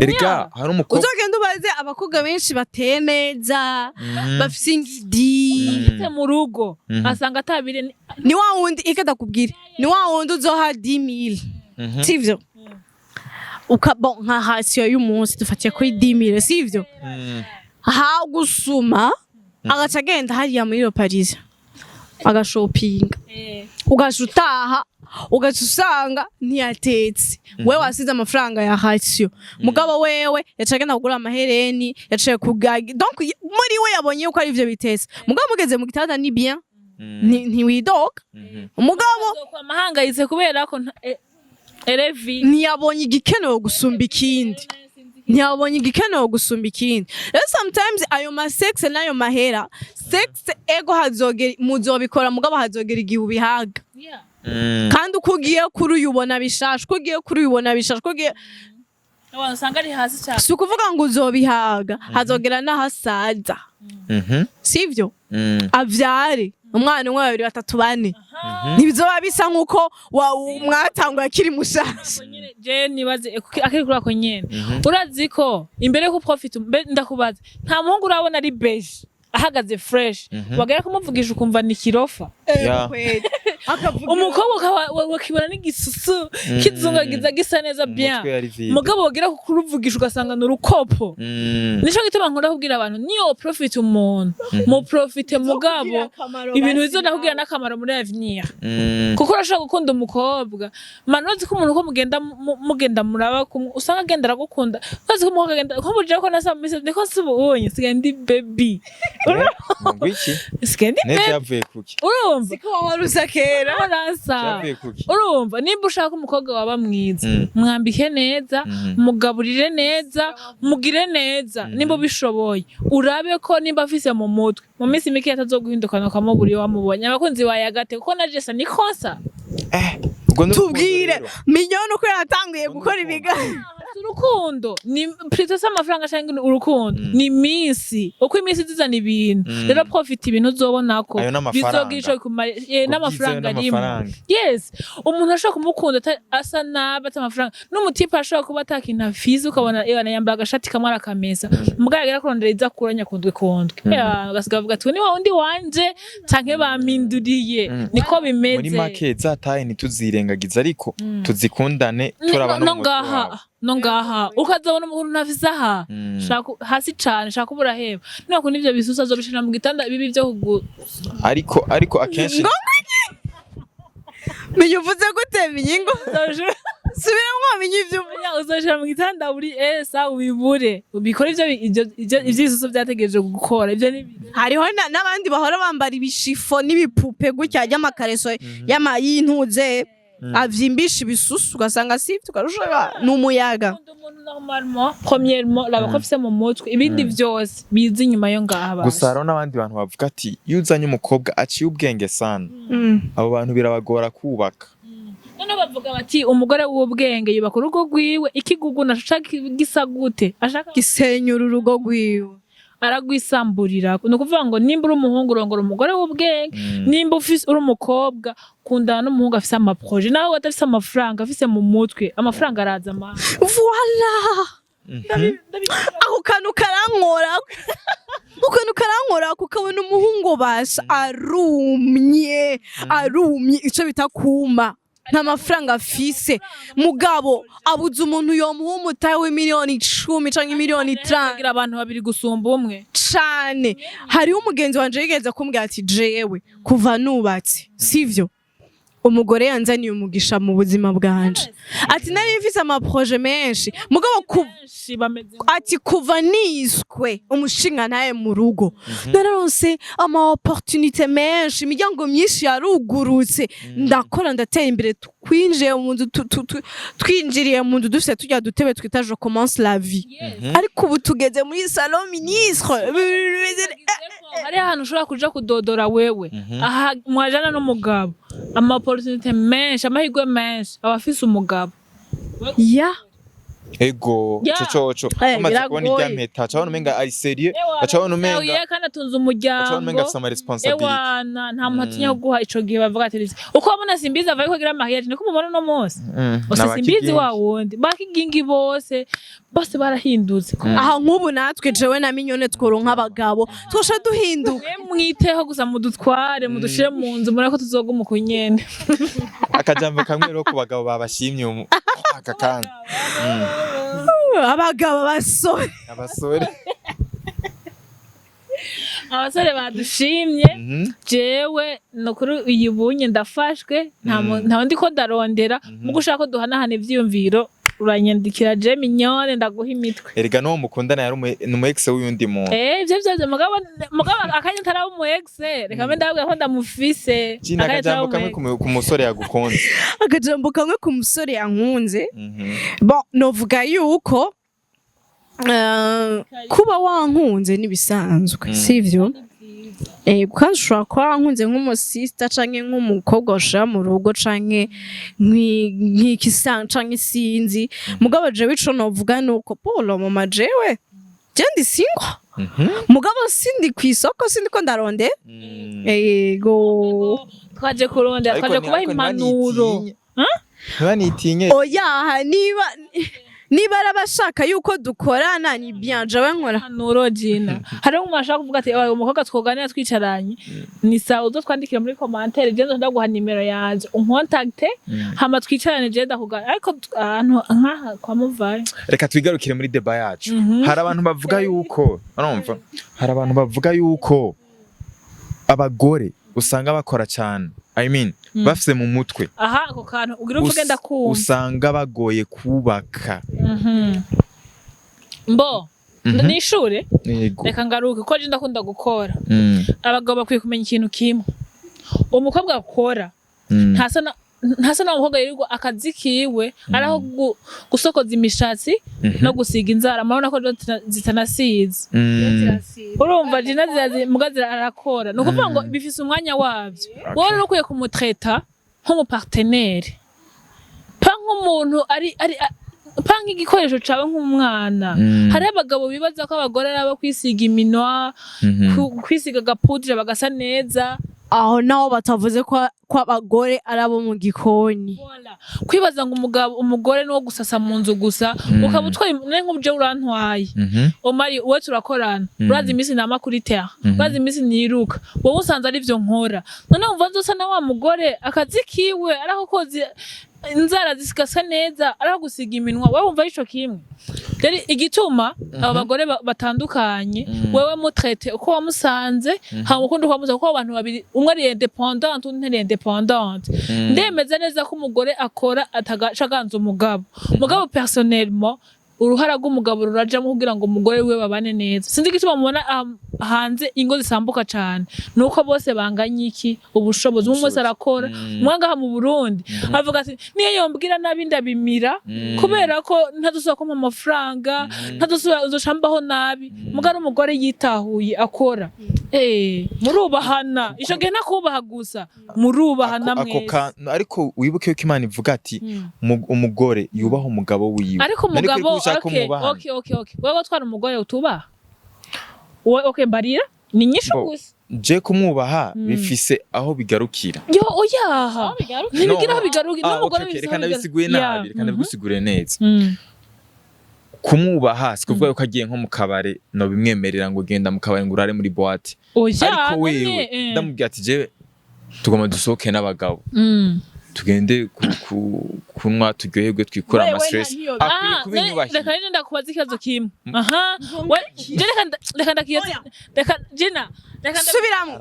erega hari umukobwa uzogenda ubaze abakobwa benshi bateye neza bafise ingidi mu rugo asanga atabire ni wa wundi ikada kubwira ni wa wundi uzoha 10,000 sivyo bon nka hasiyo y'umunsi dufatiye kuri 10,000 sivyo ha gusuma agaca agenda hariya muri Paris agashopinga ugashutaha ugasanga ntiyatetse wewe wasize amafaranga ya hasiyo mugabo wewe yaca agenda kugura amahereni yaciye kugagi donc muri we yabonye uko ari ivyo bitetse mugabo mugeze mu gitanda ni bien ntiwidoka mugabo amahangayitse kubera ko Erevi ntiyabonye igikenewe gusumba ikindi rero sometimes ayo ma sex nayo mahera sex ego hazogera muzobikora mugabo hazogera igihe ubihaga kandi ukugiye kuri uyubona bishasha wasanga ari hasi cyane si ukuvuga ngo uzobihaga hazogera n'ahasaza sivyo avyare umwana umwe babiri batatu bane ntibizoba bisa nkuko mwatanguye akiri mushasha je nibaze akiri kuri ako nyene urazi ko imbere ko profit ndakubaza nta muhungu urabona ari beige ahagaze fresh bagera kumuvugisha ukumva ni kirofa umukobwa wakibona n'igisusu kizungagiza gisa neza bien mugabo bagera kuruvugisha ugasanga n'urukopo nico gituma nkora kubwira abantu niyo profit umuntu mu profite mugabo ibintu bizona kugira n'akamaro muri avenir kuko urashaka gukunda umukobwa manozi ko umuntu ko mugenda muraba usanga agendera gukunda kazi ko umukobwa agenda ko muje ko nasamise ndiko subunye sigandi baby Ngwiki sigandi neza yavuye kuki urumva warusakera urumva nimba ushaka umukobwa waba mwiza mwambike neza mugaburire neza mugire neza nimba bishoboye urabe ko nimba afise mu mutwe mu minsi mike atazoguhindukana kamuburi wamubonye abakunzi bayagate kuko na Jessa ni kosa tubwire minyoni uko yatanguye gukora ibiganiro urukundo ni plutôt amafaranga cyangwa urukundo ni minsi uko iminsi zizana ibintu rero profit ibintu uzobonako bizogisho n'amafaranga rimwe yes umuntu ashaka kumukunda asa naba atamafaranga n'umutipe ashaka kuba atakinta fizi ukabona yambaye agashati kamwe arakamesa mugagera kurondera izakuranya kundwe agasiga avuga ati ni wa undi wanje canke baminduriye niko bimeze muri make zataye ntituzirengagiza ariko tuzikundane turabana no ngaha ukazabona umuntu ntafise aha hasi cyane shaka uburaheba niko nivyo bisusa zo bishira mu gitanda bibi byo kugu ariko akenshi Miyuvuze gute minyingo subira mwamenye ivyo uzoshira mu gitanda buri esa ubibure ubikora ivyo ivyisuso byategereje gukora ivyo ni hariho n'abandi bahora bambara ibishifo n'ibipupe gutya y'amakareso y'intuze avyimbisha ibisusu ugasanga sivyo ukarusha n'umuyaga normalement premièrement la bakofise mu mutwe ibindi byose bizi nyuma yo ngaha basi gusa hariho n'abandi bantu bavuga ati yuzanye umukobwa aciye ubwenge sana abo bantu birabagora kubaka none bavuga bati umugore w'ubwenge yubaka urugo rwiwe ikigugu nashaka gisa gute ashaka gisenyura urugo rwiwe aragwisamburira no kuvuga ngo nimba uri umuhungu urongora umugore w'ubwenge nimba ufise uri umukobwa kundana n'umuhungu afise amaproje nawe atafise amafaranga afise mu mutwe amafaranga araza ama voilà ako kantu karankora kukabona umuhungu basha arumye ico bita kuma nta mafaranga afise mugabo abuze umuntu yomuha umutahe w'imiliyoni 10 canke imiliyoni 30 kugira abantu babiri gusumba umwe cane hariho umugenzi wanje yigeze kumbwira ati jewe kuva nubatse sivyo umugore yanzaniye umugisha mu buzima bwanje ati nari mfise amaproje menshi mugabo benshi bameze ati kuva niswe umushinga naye mu rugo nararonse ama opportunité menshi imiryango myinshi yarugurutse ndakora ndateye imbere twinjiye mu nzu twinjiriye mu nzu dufite tujya dutebe twita je commence la vie ariko ubu tugeze muri salon ministre hari ahantu ushobora kuja kudodora wewe aha mwajana n'umugabo ama opportunité menshi amahirwe menshi abafise umugabo ego coco amaze kubona iryampeta cabona umenga ari serieux acabona umenga kandi atunze umuryango acabona umenga afite ama responsabilité nta muntu guha ico gihe bavuga ati uko abona simbizi avaye ko gira mariage niko mubona no munsi ose simbizi wa wundi bakigingi bose barahindutse aha nk'ubu natwe jewe na minyone tworonka abagabo twosha duhinduka mwiteho gusa mudutware mudushire mu nzu murako tuzoguma kunyene akajambo kamwe rero ku bagabo babashimye aka kandi abagabo abasore badushimye jewe no kuri uyibunye ndafashwe nta ndi ko ndarondera mu gushaka ko duhanahana ivyiyumviro uranyandikira je minyone ndaguha imitwe erega no mukundana yari umu ex w'undi muntu ivyo mugabo akanya taraba umu ex reka mbe ndabwira ko ndamufise akajambo kamwe ku musore yagukunze akajambo kamwe ku musore yankunze bon novuga yuko kuba wankunze nibisanzwe sivyo kandi ushobora kuba wankunze nk'umusista canke nk'umukobwa ushira mu rugo canke nk'ikisanga canke isinzi mugabo jewe ico novuga nuko polo mama jewe je ndi single mugabo sindi kw'isoko sindi ko ndaronde ego twaje kurondera twaje kubaha impanuro ntibanitinye oya niba arabashaka yuko dukorana ni bien jewe nkora hanuro jina hari umuntu ashaka kuvuga ati umukobwa twoganira twicaranye ni sawa uzo twandikira muri commentaire je ndaguha nimero yanje uncontacte hama twicarane je ndakugana ariko ahantu nkaha kwa muvaye reka twigarukire muri deba yacu hari abantu bavuga yuko urumva hari abantu bavuga yuko abagore usanga bakora cyane I mean bafise mu mutwe aha ako kantu ugira uvuge ndakumva usanga bagoye kubaka mbo nishure reka ngaruke ko je ndakunda gukora abagabo bakwiye kumenya ikintu kimwe umukobwa akora ntasa na umukobwa yirirwa akazi kiwe araho gusokoza imishatsi no gusiga inzara murabona ko zitanasize urumva jina mugazira arakora no kuvuga ngo bifise umwanya wavyo wowe rero ukwiye kumutreta nk'umupartenaire pa nk'umuntu ari panga igikoresho cawe nk'umwana hari abagabo bibaza ko abagore arabo kwisiga iminwa kwisiga gapudre bagasa neza aho naho batavuze ko abagore arabo mu gikoni kwibaza ngo umugore no gusasa mu nzu gusa ukaba utwaye nk'ubuje urantwaye omari wowe turakorana urazi imisi nama kuri terre urazi imisi niruka wowe usanze ari byo nkora none umva nzosa na wa mugore akazi kiwe araho kozi inzara zisigasa neza araho gusiga iminwa wewe umva ico kimwe rero igituma abo bagore batandukanye wewe mutrete uko wamusanze hama ukundi kwamuza ko abantu babiri umwe ari independent undi ntari independent ndemeza neza ko umugore akora atagacaganza umugabo personnellement uruhara rw'umugabo rurajamo kugira ngo umugore we babane neza sinzi igituma mubona hanze ingo zisambuka cyane nuko bose banganye iki ubushobozi umwe wese arakora umwangaha mu Burundi avuga ati niyo yombwira nabi ndabimira kubera ko ntadusaba ko amafaranga ntadusaba uzoshambaho nabi mugara umugore yitahuye akora murubahana ico gihe nakubaha gusa murubahana mwese ariko wibuke ko Imana ivuga ati umugore yubaha umugabo wiwe ariko umugabo okay wewe twara umugore utubaha wowe barira ni nyisho gusa je kumwubaha bifise aho bigarukira yo oyaha ntibigira aho bigarukira n'umugore bifise reka nabisiguye nabi reka nabigusigure neza kumwubaha sikuvuga yuko agiye nko mu kabare no bimwemerera ngo genda mu kabare ngo urare muri boîte ariko wewe ndamubwira ati je tugoma dusohoke n'abagabo tugende kunwa turyoherwe twikura ama stress akwiye kubinyubashye reka nje ndakubaza ikibazo kimwe reka ndakiyoze reka jina subiramo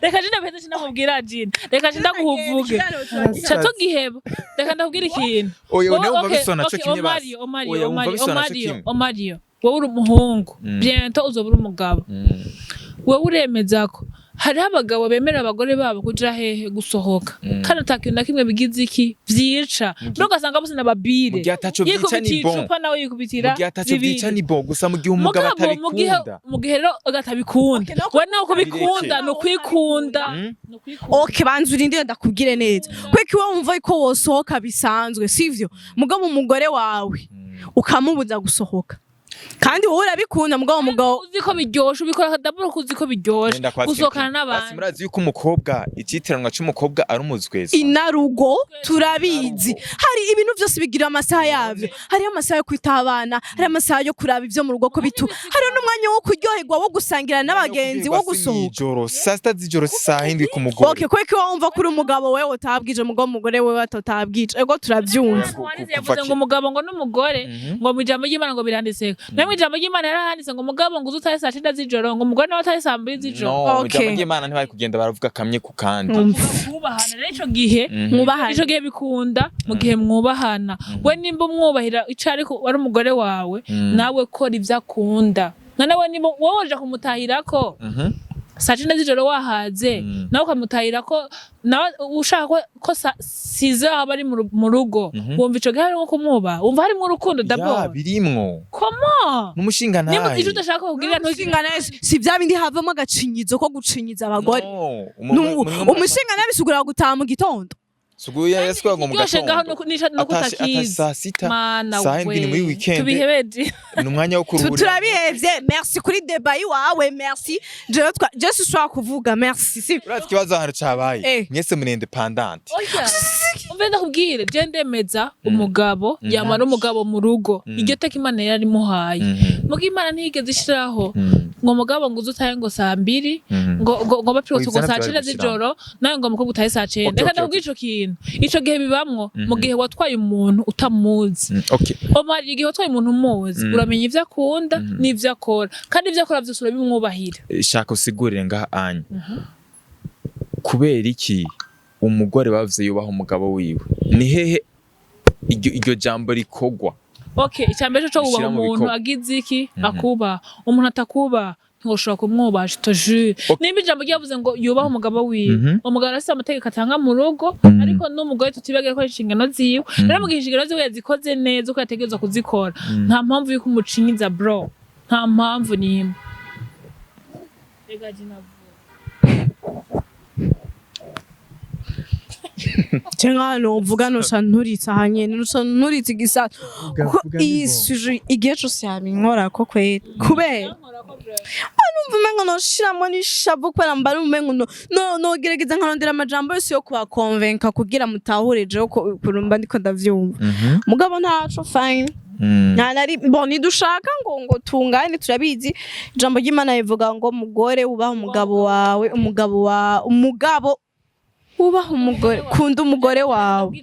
reka jina biheze sinamubwira jina reka ndaguhuvuge cha tugiheba reka ndakubwira ikintu oyo ne umva bisona cyo kimwe basi Mario wowe uri umuhungu bientôt uzobura umugabo wowe uremeza ko hariho abagabo bemera abagore babo kuja hehe gusohoka kandi atakintu na kimwe bigize iki vyica ugasanga bose n'ababire yikubiticupa nawe yikubitira ni bo gusa mu gihe umugabo atabikunda mu gihe rero atabikunda we nawe kubikunda no kwikunda okay banzu urindire ndakubwire neza kweki wowe umva ko wosohoka bisanzwe sivyo mugabo umugore wawe ukamubuza gusohoka kandi wowe urabikunda mugabo uziko biryoshe ubikora double kuziko biryoshe gusokana n'abandi basi murazi yuko umukobwa icitiranwa cy'umukobwa ari umuzwezi inarugo turabizi hari ibintu byose bigira amasaha yavyo hari amasaha yo kwita abana hari amasaha yo kuraba ivyo mu rugo ko bitu hari n'umwanya wo kuryoherwa wo gusangira n'abagenzi wo gusohoka saa sita z'ijoro saa hindwi ku mugore okay kweki wumva kuri umugabo wewe utabwije umugore wewe atotabwije ego turavyumva yavuze ngo umugabo ngo n'umugore ngo mu ijambo ry'Imana ngo biranditse namwe ijambo ry'Imana yarahanditse ngo umugabo ngo uzutaye saa 9 z'ijoro ngo umugore nawe ataye saa 2 z'ijoro no ijambo ry'Imana ntibari kugenda baravuga kamye ku kandi mwubahana rero ico gihe bikunda mu gihe mwubahana we nimba umwubahira icari ko ari umugore wawe nawe kora ivyo akunda nawe nimba woje kumutahirako saa 9 z'ijoro wahaze nawe ukamutahira ko nawe ushaka ko size aba ari mu rugo wumva ico gihe harimo kumwuba wumva harimo urukundo d'abord birimwo comment n'umushinga nawe nimba icyo udashaka kugira n'umushinga nawe si bya bindi havamo agacinyizo ko gucinyiza abagore umushinga nawe bisugura gutaha mu gitondo suguye yeswa ngo mu gatondo no kutakiza saa hindwi ni muri weekend tubihebeje n'umwanya wo kuruhura turabihevye merci kuri débat wawe merci je suis kuvuga merci si urati kibazo hano cabaye mwese muri independent umve ndakubwire je ndemeza umugabo yamara umugabo mu rugo iryo teka Imana yari muhaye mugi Imana ntigeze ishiraho ngo umugabo ngo uzutaye ngo saa 2 ngo bapirotse ngo saa 9 z'ijoro nawe ngo mukobwa utaye saa 9 reka ndakubwira ico kintu ico gihe bibamwo mu gihe watwaye umuntu utamuzi Omar igihe watwaye umuntu umuzi uramenya ivyo akunda n'ivyo akora kandi ivyo akora vyose urabimwubahira shaka usigurire ngaha anya kubera iki umugore bavuze yubaha umugabo wiwe ni hehe iryo jambo rikogwa okay icyambere cyo wubaha umuntu agize iki akuba umuntu atakuba ntushobora kumwubaha je nimba ijambo ryavuze ngo yubaha umugabo wiwe umugabo arasa amategeko atanga mu rugo ariko n'umugore tutibagira ko inshingano ziwe rero mu gihe inshingano ziwe yazikoze neza uko yategerezwa kuzikora nta mpamvu yuko umucinyiza bro nta mpamvu nimba Chenga no vuga no santuritsa hanye no santuritsa igisa ko isuje igihe cyose yabinkora ko kwe kubera anumva umengo no shiramo ni shavu kwera mbari umengo no gerageza nkarondera amajambo yose yo kuba convinka kugira mutahureje ko kurumba ndiko ndavyumva mugabo ntaco fine nari boni dushaka ngo tungane turabizi ijambo ry'Imana rivuga ngo mugore ubaho umugabo wawe umugabo ubaho umugore kunda umugore wawe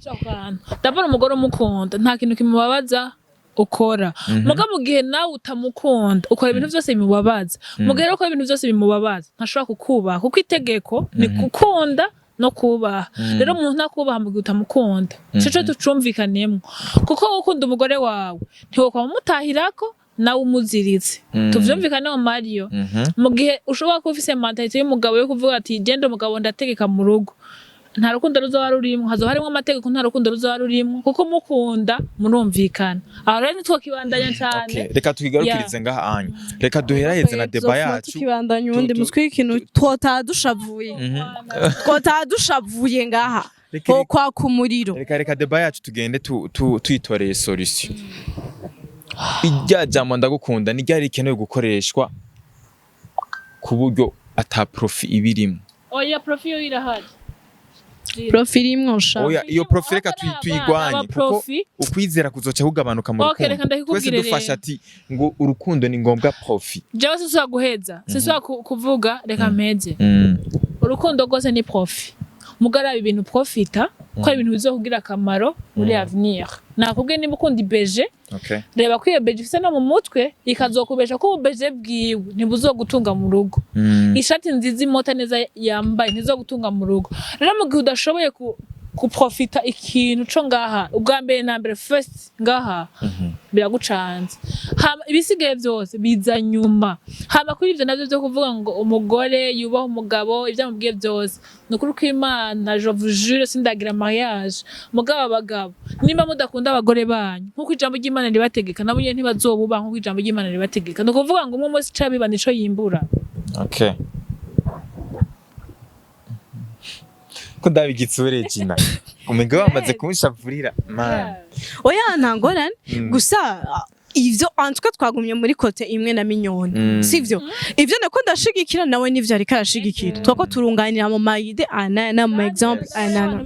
ndabona umugore umukunda nta kintu kimubabaza ukora mugabo mu gihe nawe utamukunda ukora ibintu byose bimubabaza mugero ko ibintu byose bimubabaza ntashobora kukubaha kuko itegeko ni gukunda no kubaha rero umuntu ntakubaha mu gihe utamukunda cyo tucumvikanemo kuko ukunda umugore wawe ntiwokwa mutahirako nawe umuziritse tuvyumvikane mu Mario mu gihe ushobora kuba ufise mentalite y'umugabo yo kuvuga ati genda umugabo ndategeka mu rugo nta rukundo ruzoba rurimwo hazo harimo amategeko nta rukundo ruzoba rurimwo kuko mukunda murumvikana aho rero nitwo kibandanya cyane reka tukigarukirize ngaha anya reka duheraheze na deba yacu tukibandanya undi muswi ikintu twotadushavuye ngaha kwa kumuriro reka deba yacu tugende tuyitoreye solution ijya jambo ndagukunda ni ryari rikenewe gukoreshwa ku buryo ata profit ibirimo oya profit yo irahari profit imwe sha oya iyo profit reka tuyigwanye kuko ukwizera kuzoca kugabanuka mu rukundo twese dufasha ati ngo urukundo ni ngombwa profit jewe siswa guheza siswa kuvuga reka mpeze urukundo rwose ni profit mugara ibintu profita ko ibintu bizokugira akamaro muri avenir nakubwiye niba ukunda ibeje Okay. reba ko iyo beje ifise no mu mutwe ikazokubesha ko ububeje bwiwe ntibuzogutunga mu rugo. Ishati nziza imota neza yambaye ntizogutunga mu rugo. Rero mu gihe udashoboye kuprofita ikintu co ngaha ubwa mbere na mbere first ngaha biragucanze. Ibisigaye byose biza nyuma. Hama kuri ivyo navyo byo kuvuga ngo umugore yubaho umugabo ivyo amubwiye byose nukuri ko Imana je vous jure sindagira mariage mugabo abagabo nimba mudakunda abagore banyu nkuko ijambo ry'Imana ribategeka nabo nyene ntibazobuba nkuko ijambo ry'Imana ribategeka no kuvuga ngo umwe wese cabiba nico yimbura. Okay. Ko ndabigitsure jina umenge wamaze kumushavurira man. Oya ntangorane gusa ivyo antwe twagumye muri kote imwe na Minyoni sivyo ivyo nako ndashigikira nawe nivyo ariko arashigikira twako turunganira mu mayide ana na mu example ana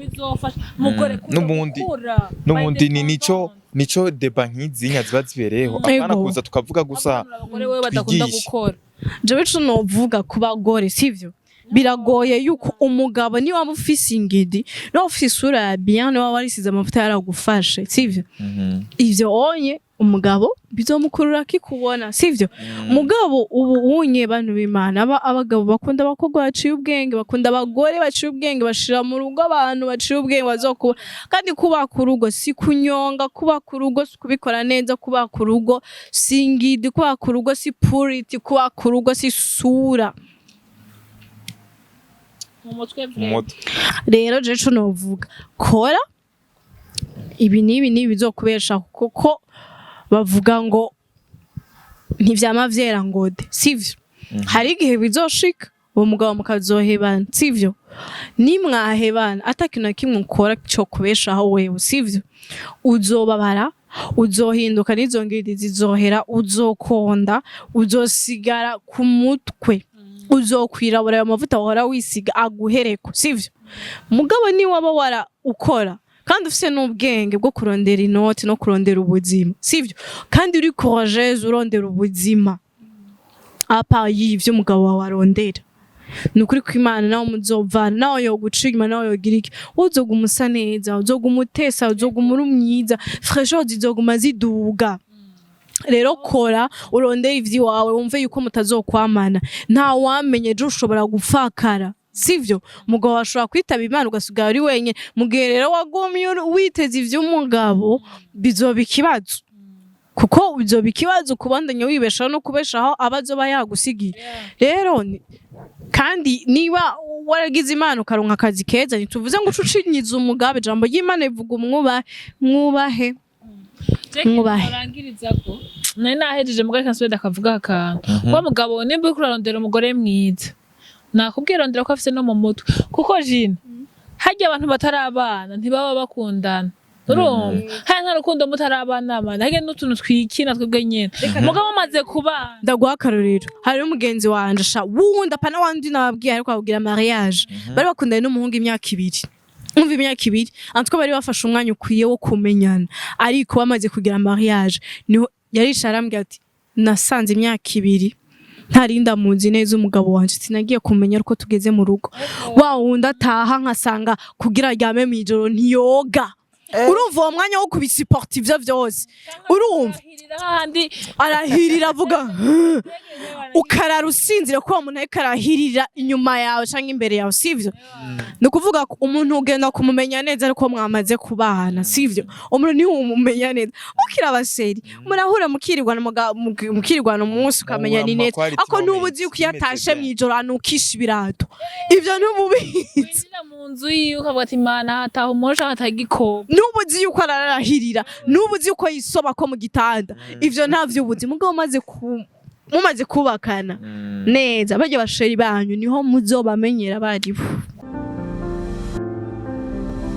n'ubundi ni nico deba nkizi nyaziba zibereho apana kuza tukavuga gusa abagore wewe badakunda gukora. Je bicu no vuga ku bagore sivyo biragoye yuko umugabo ni waba ufise ingidi no ufise isura ya bien no warisize amavuta yaragufashe sivyo ivyo onye umugabo bizomukurura kikubona sivyo mugabo ubu unye bantu b'Imana abagabo bakunda abakobwa baciye ubwenge bakunda abagore baciye ubwenge bashira mu rugo abantu baciye ubwenge bazokuba kandi kubaka urugo si kunyonga kubaka urugo si kubikora neza kubaka urugo si ingidi kubaka urugo si purity kubaka urugo si sura rero je co novuga kora ibi nibi bizokubesha kuko bavuga ngo ntivyama vyera ngode sivyo hari igihe bizoshika uwo mugabo mukazohebana sivyo nimwahebana atakintu na kimwe ukora cyo kubeshaho wewe sivyo uzobabara uzohinduka n'izongera zizohera uzokonda uzosigara ku mutwe uzokwirabura ayo mavuta wahora wisiga aguhereko sivyo mugabo ni waba wara ukora kandi ufise n'ubwenge bwo kurondera inoti no kurondera ubuzima sivyo kandi uri courageuse urondera ubuzima apa yivyo umugabo wawe arondera nukuri ko Imana nawe muzovana nawe yo gucima nawe yo giriki uzoguma usa neza uzoguma utesa uzoguma uri mwiza fraîcheur zizoguma ziduga. Rero kora urondera ivyi wawe wumve yuko mutazokwamana nta wamenye ejo ushobora gufakara sivyo mugabo washobora kwitaba Imana ugasigara ari wenye mugihe rero wagomye witeze ivy'umugabo bizoba ikibazo kuko bizoba ikibazo kubandanya wibeshaho no kubeshaho abazoba yagusigiye rero kandi niba waragize Imana ukaronka akazi keza ntituvuze ngo ucucinyiza umugabo ijambo ry'Imana ivuga mwubahe arangirizako nari nahejeje mugabo kansubira akavuga akantu wa mugabo nimba uri kurarondera umugore mwiza nakubwira rondera ko afise no mu mutwe kuko jina hajya abantu batarabana ntibaba bakundana urumva hari nta rukundo mutarabana amana hage n'utuntu twikina twebwe nyene mugabo amaze kubana ndaguha akarorero hari umugenzi wanje sha wundi apana wandi nababwiye ariko abwira mariage bari bakundanye n'umuhungu imyaka 2 umva imyaka 2 antwo bari bafashe umwanya ukwiye wo kumenyana ariko bamaze kugira mariage niho yarisha arambwira ati nasanze imyaka 2 ntarinda munzi neza umugabo wanje sinagiye kumenya uko tugeze mu rugo wa wundi ataha nkasanga kugira ryame mwijoro ntiyoga urumva uwo mwanya wo kubisupport ivyo vyose urumva arahirira avuga ukarara usinzire ko umuntu ariko arahirira inyuma yawe canke imbere yawe sivyo no kuvuga ko umuntu ugenda kumumenya neza ariko mwamaze kubana sivyo umuntu ni umumenya neza ukirabaseri murahura mukirigwana umunsi ukamenya ni neza ako nubuzi uko yatashe mwijoro anukisha ibirato ivyo ntububizi mu nzu yiwe ukavuga ati Imana hataha umosha hatagiko nubuzi yuko ararahirira nubuzi yuko yisoba ko mu gitanda ivyo ntavyo ubuzi mugabo mumaze kubakana neza barya basheri banyu niho muzobamenyera baribo.